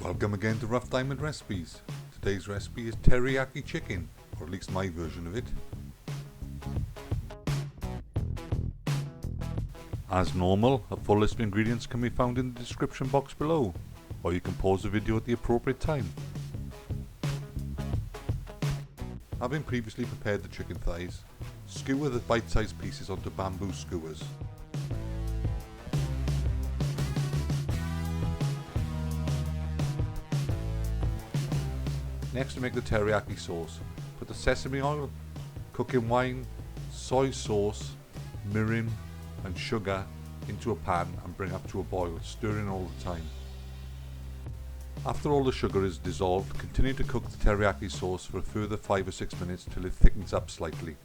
Welcome again to Rough Diamond Recipes. Today's recipe is teriyaki chicken, or at least my version of it. As normal, a full list of ingredients can be found in the description box below, or you can pause the video at the appropriate time. Having previously prepared the chicken thighs, skewer the bite-sized pieces onto bamboo skewers. Next, to make the teriyaki sauce, put the sesame oil, cooking wine, soy sauce, mirin and sugar into a pan and bring up to a boil, stirring all the time. After all the sugar is dissolved, continue to cook the teriyaki sauce for a further 5 or 6 minutes till it thickens up slightly.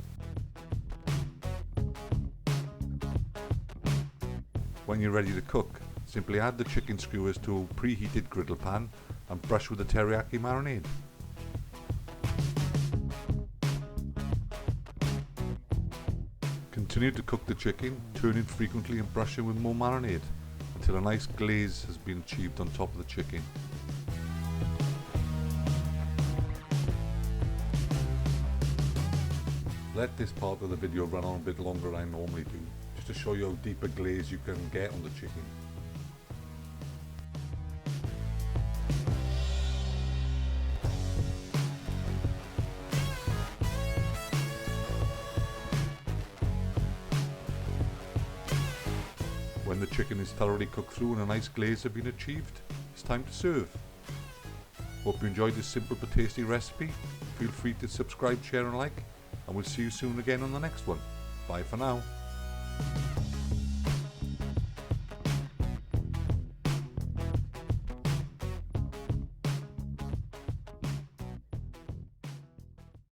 When you're ready to cook, simply add the chicken skewers to a preheated griddle pan and brush with the teriyaki marinade. Continue to cook the chicken, turning frequently and brushing with more marinade until a nice glaze has been achieved on top of the chicken. Let this part of the video run on a bit longer than I normally do, just to show you how deep a glaze you can get on the chicken. When the chicken is thoroughly cooked through and a nice glaze has been achieved, it's time to serve. Hope you enjoyed this simple but tasty recipe. Feel free to subscribe, share and like, and we'll see you soon again on the next one. Bye for now.